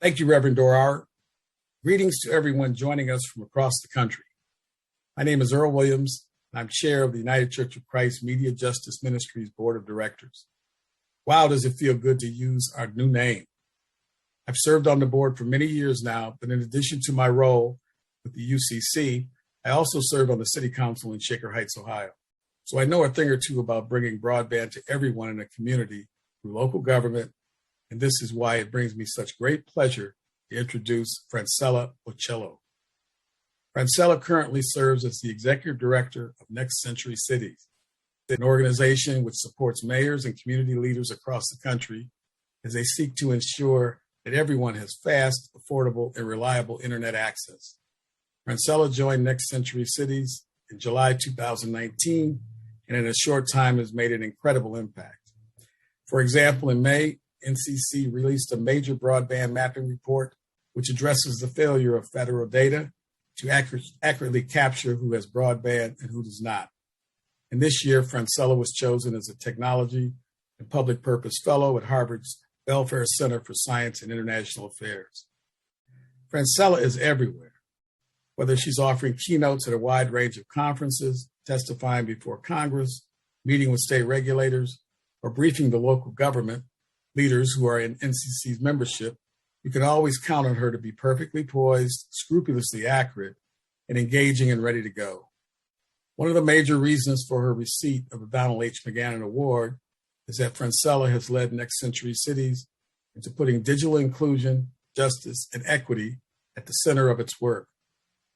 Thank you, Reverend Dorar. Greetings to everyone joining us from across the country. My name is Earl Williams, and I'm chair of the United Church of Christ Media Justice Ministries Board of Directors. Wow, does it feel good to use our new name. I've served on the board for many years now, but in addition to my role with the UCC, I also serve on the City Council in Shaker Heights, Ohio. So I know a thing or two about bringing broadband to everyone in the community through local government, and this is why it brings me such great pleasure to introduce Francella Ochillo. Francella currently serves as the Executive Director of Next Century Cities, an organization which supports mayors and community leaders across the country as they seek to ensure that everyone has fast, affordable, and reliable internet access. Francella joined Next Century Cities in July 2019, and in a short time has made an incredible impact. For example, in May, NCC released a major broadband mapping report, which addresses the failure of federal data to accurately capture who has broadband and who does not. And this year, Francella was chosen as a Technology and Public Purpose Fellow at Harvard's Belfair Center for Science and International Affairs. Francella is everywhere, whether she's offering keynotes at a wide range of conferences, testifying before Congress, meeting with state regulators, or briefing the local government leaders who are in NCC's membership. You can always count on her to be perfectly poised, scrupulously accurate, and engaging and ready to go. One of the major reasons for her receipt of the Donald H. McGannon Award is that Francella has led Next Century Cities into putting digital inclusion, justice, and equity at the center of its work.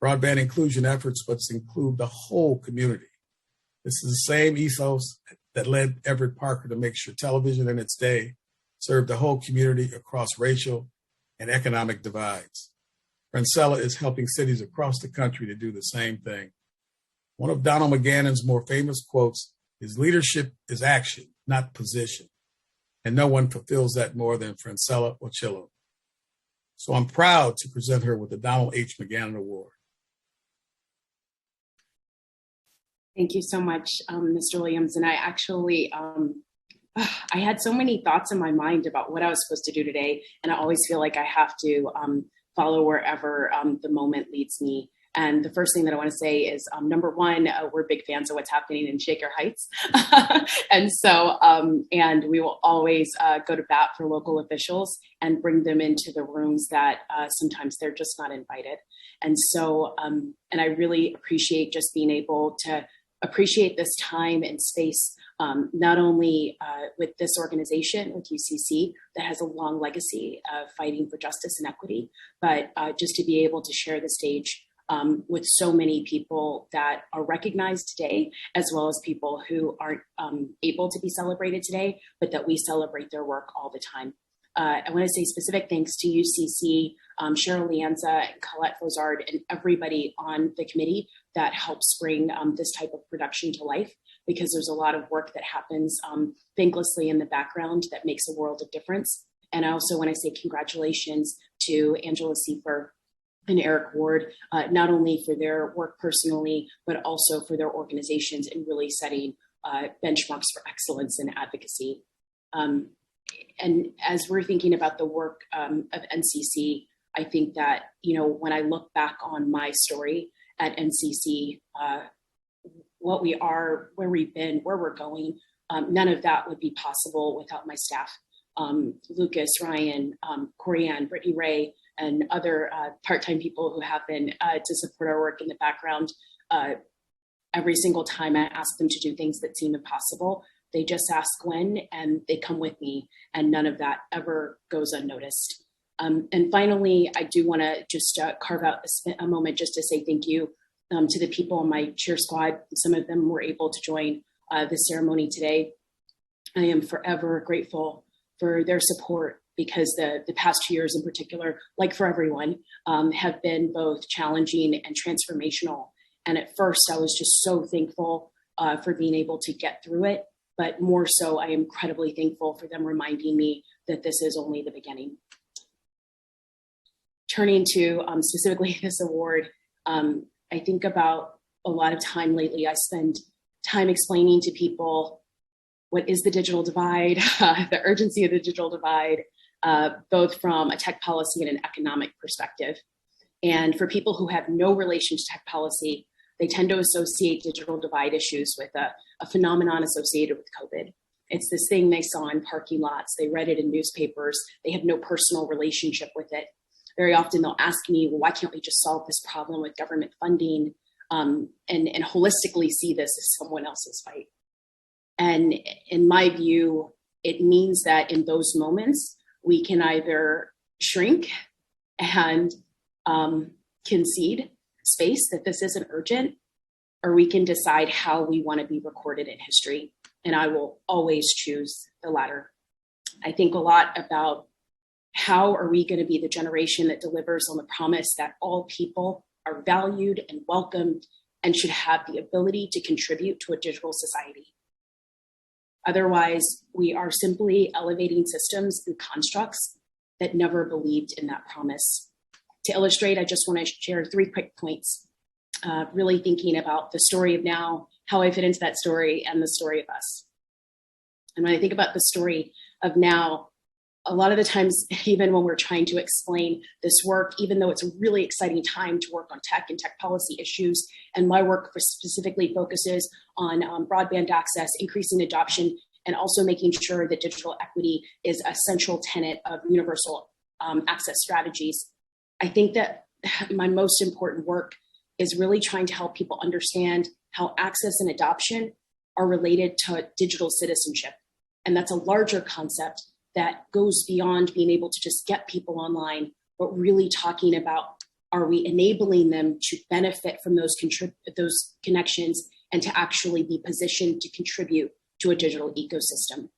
Broadband inclusion efforts must include the whole community. This is the same ethos that led Everett Parker to make sure television in its day served the whole community across racial and economic divides. Francella is helping cities across the country to do the same thing. One of Donald McGannon's more famous quotes is, "Leadership is action, not position." And no one fulfills that more than Francella Ochillo. So I'm proud to present her with the Donald H. McGannon Award. Thank you so much, Mr. Williams. And I actually, I had so many thoughts in my mind about what I was supposed to do today. And I always feel like I have to follow wherever the moment leads me. And the first thing that I want to say is, number one, we're big fans of what's happening in Shaker Heights. And so, and we will always go to bat for local officials and bring them into the rooms that sometimes they're just not invited. And so, and I really appreciate just being able to appreciate this time and space, not only with this organization, with UCC, that has a long legacy of fighting for justice and equity, but just to be able to share the stage with so many people that are recognized today, as well as people who aren't able to be celebrated today, but that we celebrate their work all the time. I want to say specific thanks to UCC, Cheryl Lianza, and Colette Fozard, and everybody on the committee that helps bring this type of production to life, because there's a lot of work that happens thanklessly in the background that makes a world of difference. And I also want to say congratulations to Angela Siefer and Eric Ward, not only for their work personally, but also for their organizations in really setting benchmarks for excellence in advocacy. And as we're thinking about the work of NCC, I think that, you know, when I look back on my story at NCC, what we are, where we've been, where we're going, none of that would be possible without my staff. Lucas, Ryan, Corianne, Brittany Ray, and other part-time people who have been to support our work in the background. Every single time I ask them to do things that seem impossible, they just ask when, and they come with me, and none of that ever goes unnoticed. And finally, I do want to just carve out a moment just to say thank you to the people on my cheer squad. Some of them were able to join the ceremony today. I am forever grateful for their support, because the past 2 years in particular, like for everyone, have been both challenging and transformational. And at first, I was just so thankful for being able to get through it. But more so, I am incredibly thankful for them reminding me that this is only the beginning. Turning to specifically this award, I think about a lot of time lately. I spend time explaining to people what is the digital divide, the urgency of the digital divide, both from a tech policy and an economic perspective. And for people who have no relation to tech policy, they tend to associate digital divide issues with a phenomenon associated with COVID. It's this thing they saw in parking lots. They read it in newspapers. They have no personal relationship with it. Very often they'll ask me, well, why can't we just solve this problem with government funding and holistically see this as someone else's fight? And in my view, it means that in those moments, we can either shrink and concede space that this isn't urgent, or we can decide how we want to be recorded in history. And I will always choose the latter. I think a lot about how are we going to be the generation that delivers on the promise that all people are valued and welcomed and should have the ability to contribute to a digital society. Otherwise, we are simply elevating systems and constructs that never believed in that promise. To illustrate, I just want to share 3 quick points, really thinking about the story of now, how I fit into that story, and the story of us. And when I think about the story of now, a lot of the times, even when we're trying to explain this work, even though it's a really exciting time to work on tech and tech policy issues, and my work specifically focuses on broadband access, increasing adoption, and also making sure that digital equity is a central tenet of universal access strategies. I think that my most important work is really trying to help people understand how access and adoption are related to digital citizenship. And that's a larger concept that goes beyond being able to just get people online, but really talking about, are we enabling them to benefit from those connections and to actually be positioned to contribute to a digital ecosystem?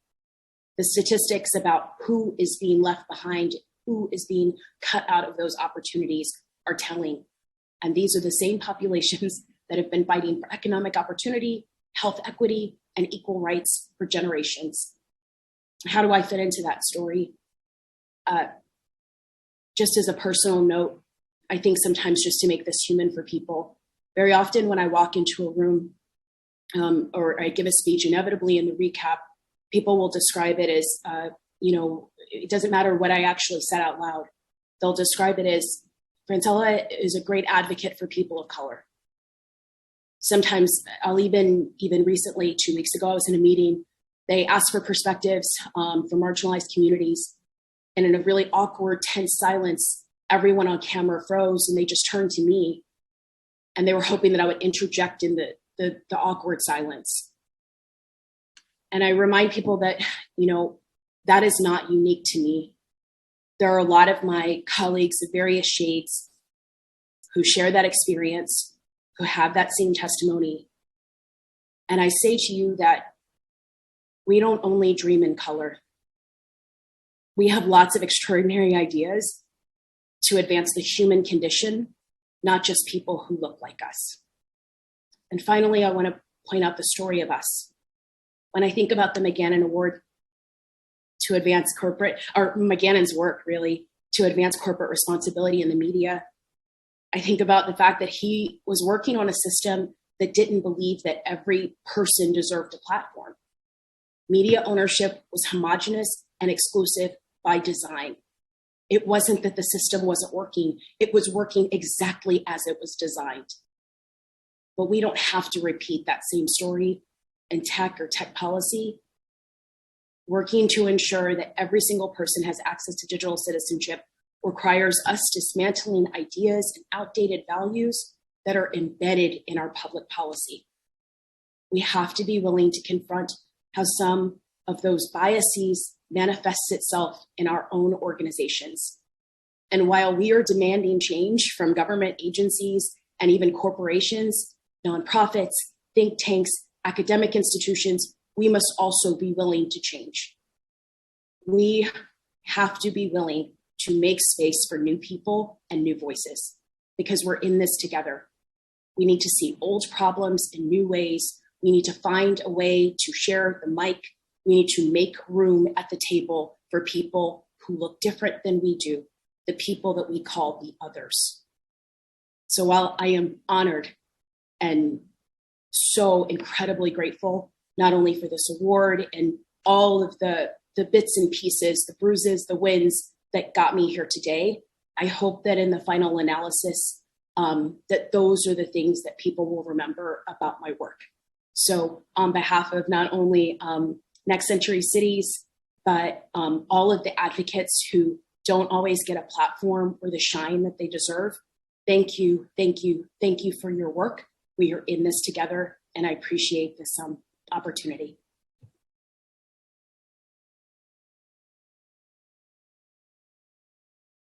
The statistics about who is being left behind, who is being cut out of those opportunities are telling. And these are the same populations that have been fighting for economic opportunity, health equity, and equal rights for generations. How do I fit into that story? Just as a personal note, I think sometimes just to make this human for people, very often when I walk into a room or I give a speech, inevitably in the recap, people will describe it as, it doesn't matter what I actually said out loud. They'll describe it as, Francella is a great advocate for people of color. Sometimes I'll even recently, 2 weeks ago, I was in a meeting. They asked for perspectives from marginalized communities. And in a really awkward, tense silence, everyone on camera froze and they just turned to me. And they were hoping that I would interject in the awkward silence. And I remind people that, that is not unique to me. There are a lot of my colleagues of various shades who share that experience, who have that same testimony. And I say to you that we don't only dream in color. We have lots of extraordinary ideas to advance the human condition, not just people who look like us. And finally, I want to point out the story of us. When I think about the McGannon Award to advance McGannon's work really, to advance corporate responsibility in the media, I think about the fact that he was working on a system that didn't believe that every person deserved a platform. Media ownership was homogenous and exclusive by design. It wasn't that the system wasn't working. It was working exactly as it was designed. But we don't have to repeat that same story in tech or tech policy. Working to ensure that every single person has access to digital citizenship requires us dismantling ideas and outdated values that are embedded in our public policy. We have to be willing to confront how some of those biases manifests itself in our own organizations. And while we are demanding change from government agencies and even corporations, nonprofits, think tanks, academic institutions, we must also be willing to change. We have to be willing to make space for new people and new voices because we're in this together. We need to see old problems in new ways. We need to find a way to share the mic. We need to make room at the table for people who look different than we do, the people that we call the others. So while I am honored and so incredibly grateful, not only for this award and all of the the bits and pieces, the bruises, the wins that got me here today. I hope that in the final analysis, that those are the things that people will remember about my work. So on behalf of not only Next Century Cities, but all of the advocates who don't always get a platform or the shine that they deserve, thank you, thank you, thank you for your work. We are in this together, and I appreciate this opportunity.